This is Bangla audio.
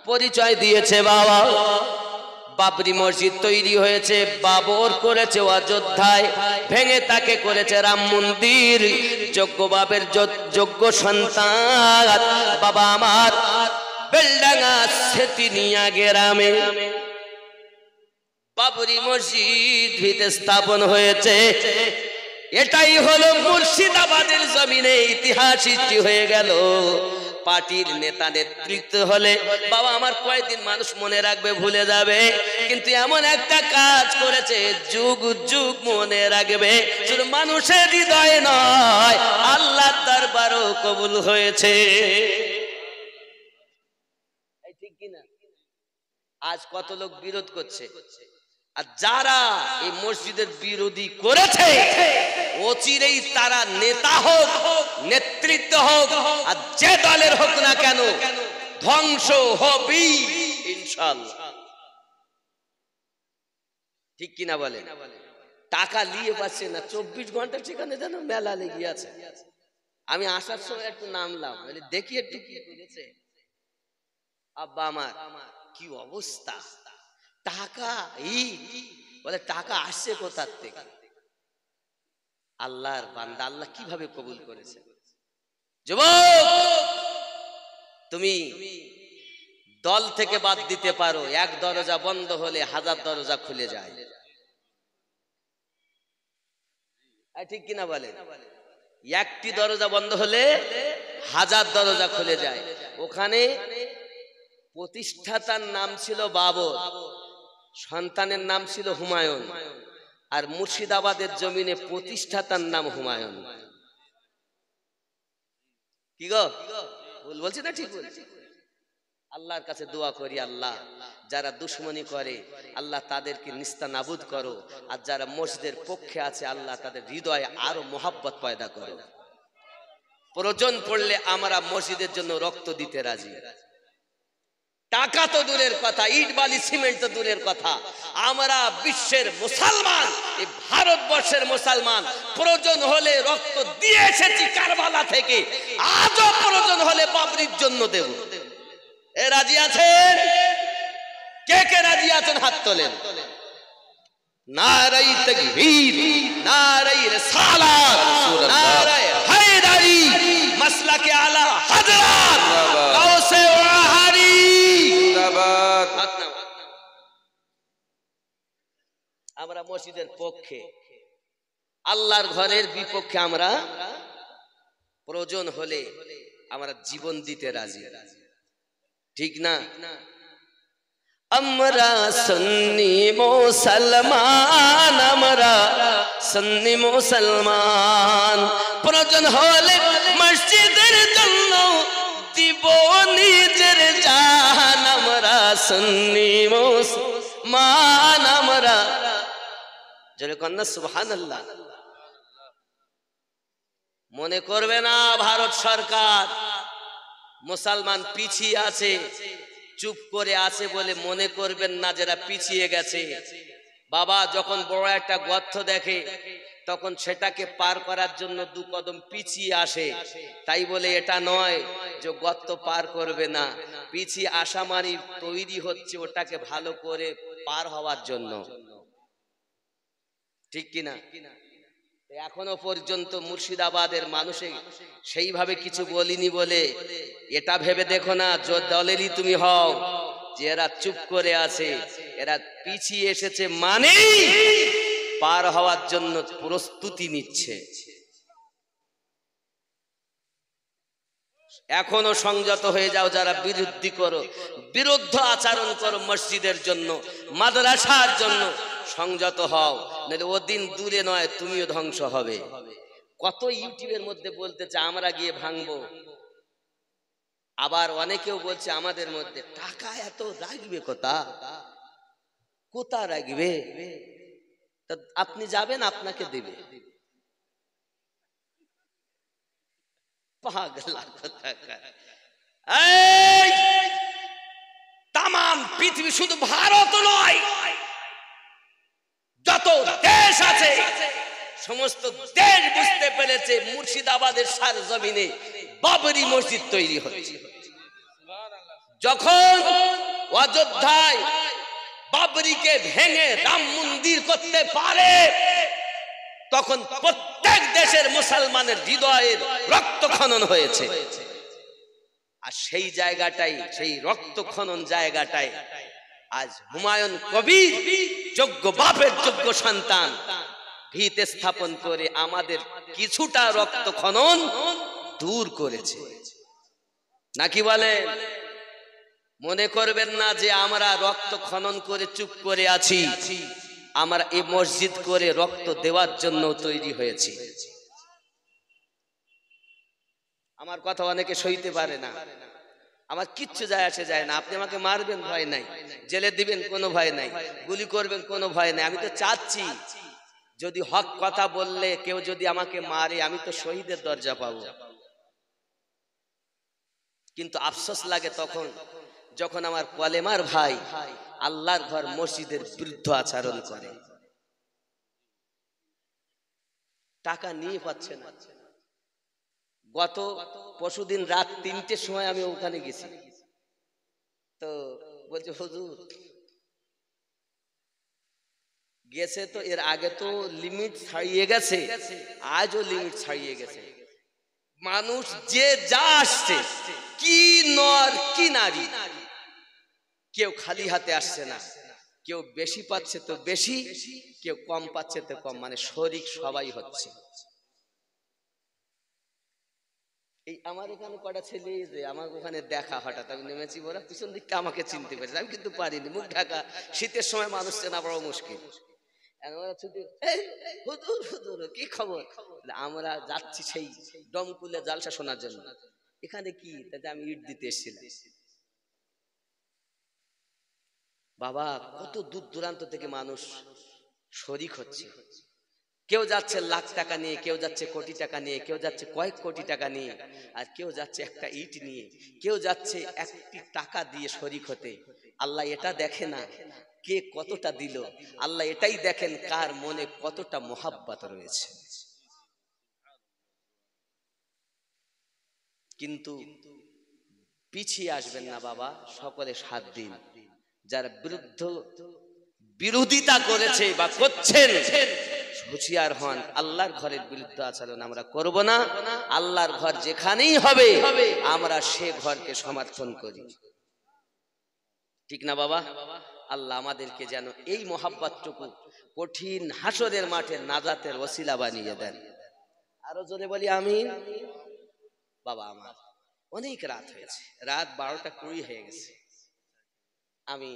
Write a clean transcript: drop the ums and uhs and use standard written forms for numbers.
পরিচয় দিয়েছে বাবা। বাবরি মসজিদ তৈরি হয়েছে, বাবর করেছে অযোধ্যায়, ভেঙে তাকে করেছে রাম মন্দির। যোগ্য বাবের যোগ্য সন্তান বাবা আমার বেলডাঙ্গা সেতিনিয়া গ্রামে বাবরি মসজিদ ভিতে স্থাপন হয়েছে। এটাই হলো মুর্শিদাবাদের জমিনে ইতিহাস সৃষ্টি হয়ে গেল। পার্টির নেতা নেতৃত্ব হলে বাবা আমার কয়েকদিন মানুষ মনে রাখবে, ভুলে যাবে, কিন্তু এমন একটা কাজ করেছে যুগ যুগ মনে রাখবে। শুধু মানুষের হৃদয়ে নয়, আল্লাহর দরবারও কবুল হয়েছে। ঠিক কিনা? আজ কত লোক বিরোধ করছে, আর যারা এই মসজিদের বিরোধী করেছে অচিরেই তারা নেতা হোক, নেতৃত্ব হোক, আর যে দলের হোক না কেন, ধ্বংস হবেই ইনশাআল্লাহ। ঠিক কিনা বলেন? টাকা নিয়ে পাচ্ছে না, 24 ঘন্টা সেখানে যেন মেলা লেগে আছে। আমি আসার সময় একটু নামলাম, দেখি একটু কি করেছে। আব্বা আমার কি অবস্থা, টাকা বলে টাকা আসছে কোথার থেকে? আল্লাহর বান্দা, আল্লাহ কিভাবে কবুল করেছে। যুবক, তুমি দল থেকে বাদ দিতে পারো, এক দরজা বন্ধ হলে 1000 দরজা খুলে যায়। ঠিক কিনা বলেন? একটি দরজা বন্ধ হলে 1000 দরজা খুলে যায়। ওখানে প্রতিষ্ঠাতার নাম ছিল বাবর, সন্তানের নাম ছিল হুমায়ুন, আর মুর্শিদাবাদের জমিনে প্রতিষ্ঠাতার নাম হুমায়ুন। কি গো, ভুল বলছি না ঠিক বলছি? আল্লাহর কাছে দোয়া করি, আল্লাহ যারা দুশ্মনী করে আল্লাহ তাদেরকে নিস্তানাবুদ করো, আর যারা মসজিদের পক্ষে আছে আল্লাহ তাদের হৃদয়ে আরো মোহাব্বত পয়দা করো। প্রয়োজন পড়লে আমরা মসজিদের জন্য রক্ত দিতে রাজি। টাকা তো দূরের কথা, ইট বালি সিমেন্ট তো দূরের কথা, আমরা বিশ্বের মুসলমান, এই ভারতবর্ষের মুসলমান, প্রয়োজন হলে রক্ত দিয়ে এসেছি কারবালা থেকে, আজও প্রয়োজন হলে বাবরির জন্য দেব। এ রাজি আছেন? কে কে রাজি আছেন হাত তোলেন। নারায়ে তাকবীর, নারায়ে রিসালাত, নারায়ে হায়দারি, মাসলাকে আলা হযরত গাউসে ওয়াহারি জিন্দাবাদ। আমরা মসজিদের পক্ষে, আল্লাহর ঘরের বিপক্ষে আমরা প্রয়োজন হলে আমরা জীবন দিতে রাজি। ঠিক না? আমরা সুন্নি মুসলমান, আমরা সুন্নি মুসলমান, প্রয়োজন হলে মসজিদের জন্য দিব নিজের জান। আমরা সুন্নি মুসলমান, আমরা জোরে কন্যা সুবহানাল্লাহ। মনে করবে না ভারত সরকার মুসলমান পিছিয়ে আছে, চুপ করে আছে বলে মনে করবেন না যারা পিছিয়ে গেছে। বাবা যখন বড় একটা গর্ত দেখে তখন সেটাকে পার করার জন্য 2 কদম পিছিয়ে আসে, তাই বলে এটা নয় যে গর্ত পার করবে না। পিছিয়ে আসা মানে তৈরি হচ্ছে ওটাকে ভালো করে পার হওয়ার জন্য। ঠিক কিনা? এখনো পর্যন্ত মুর্শিদাবাদের মানুষে সেইভাবে কিছু বলিনি বলে এটা ভেবে দেখো না দলেরই তুমি হও যে এরা চুপ করে আছে, এরা পিছিয়ে এসেছে মানে পার হওয়ার জন্য প্রস্তুতি নিচ্ছে। এখনো সংযত হয়ে যাও যারা বিরুদ্ধ আচরণ করো মসজিদের জন্য, মাদ্রাসার জন্য, সংযত হও, নাহলে ওদিন দূরে নয় তুমিও ধ্বংস হবে। কত ইউটিউবের মধ্যে বলতেছে আমরা গিয়ে ভাঙবো, আবার অনেকেও বলছে আমাদের মধ্যে টাকা এত রাখবে কোথা রাখবে, আপনি যাবেন আপনাকে দেবে। তামাম পৃথিবী, শুধু ভারত নয়, যত দেশ আছে সমস্ত দেশ বুঝতে পেরেছে মুর্শিদাবাদের সারজমিনে বাবরি মসজিদ তৈরি হচ্ছে। যখন অযোধ্যায় বাবরিকে ভেঙে রাম মন্দির করতে পারে, তখন প্রত্যেক দেশের মুসলমানের হৃদয়ের রক্ত খনন হয়েছে। আর সেই জায়গাটাই, সেই রক্ত খনন জায়গাটায় আজ হুমায়ুন কবির যোগ্য বাপের যোগ্য সন্তান ভিত স্থাপন করে আমাদের কিছুটা রক্ত খনন দূর করেছে। নাকি বলে? মনে করবেন না যে আমরা রক্ত খনন করে চুপ করে আছি। আমরা এই মসজিদ করে রক্ত দেওয়ার জন্য তৈরি হয়েছি। আমার কথা অনেকে সইতে পারে না, আমার কিচ্ছু যায় আসে যায় না। আপনি আমাকে মারবেন, ভয় নাই। জেলে দিবেন, কোনো ভয় নাই। গুলি করবেন, কোনো ভয় নাই। আমি তো চাচ্ছি যদি হক কথা বললে কেউ যদি আমাকে মারে, আমি তো শহীদের দরজা পাবো। কিন্তু আফসোস লাগে তখন যখন আমার কলেমার ভাই আল্লাহর ঘর মসজিদের বিরুদ্ধ আচরণ করে। টাকা নিয়ে পাচ্ছে না। গত পরশুদিন রাত 3টের সময় আমি ওখানে গেছি, তো বলছে হুজুর গেছে তো এর আগে তো লিমিট ছাড়িয়ে গেছে, আজও লিমিট ছাড়িয়ে গেছে। মানুষ যে যা আসছে, কি নর কি নারী, কেউ খালি হাতে আসছে না। কেউ বেশি পাচ্ছে তো বেশি, কেউ কম পাচ্ছে তো কম, মানে শরিক সবাই হচ্ছে। এই আমার ওখানে কটা ছেলে যে আমার ওখানে দেখা, হঠাৎ আমি নেমেছি, ওরা পিছন দিকটা আমাকে চিনতে পেরেছে, আমি কিন্তু পারিনি। মুখ ঢাকা, শীতের সময় মানুষ চেনা বড় মুশকিল। কি খবর? আমরা যাচ্ছি সেই ডমকুলে জালসা শোনার জন্য। এখানে কি? আমি ইট দিতে এসেছিলাম। বাবা, কত দূর দূরান্ত থেকে মানুষ শরিক হচ্ছে। কেউ যাচ্ছে লাখ টাকা নিয়ে, কেউ যাচ্ছে কোটি টাকা নিয়ে, কেউ যাচ্ছে কয়েক কোটি টাকা নিয়ে, আর কেউ যাচ্ছে একটা ইট নিয়ে, কেউ যাচ্ছে একটি টাকা দিয়ে শরিক হতে। আল্লাহ এটা দেখে না কে কতটা দিল, আল্লাহ এটাই দেখেন কার মনে কতটা মোহাব্বত রয়েছে। কিন্তু পিছিয়ে আসবেন না বাবা, সকলে সাথ দিন। যারা বিরোধিতা করেছে বা করছেন, হুঁশিয়ার হন, আল্লাহর ঘরের বিরুদ্ধে আচরণ আমরা করব না। আল্লাহর ঘর যেখানেই হবে আমরা সে ঘরকে সমর্থন করি, ঠিক না বাবা? আল্লাহ আমাদেরকে যেন এই মোহাব্বতটুকু কঠিন হাসরের মাঠে নাজাতের ওসিলা বানিয়ে দেন। আরো জোরে বলি আমিন। বাবা আমার অনেক রাত হয়েছে, রাত 12টা 20 হয়ে গেছে। আমি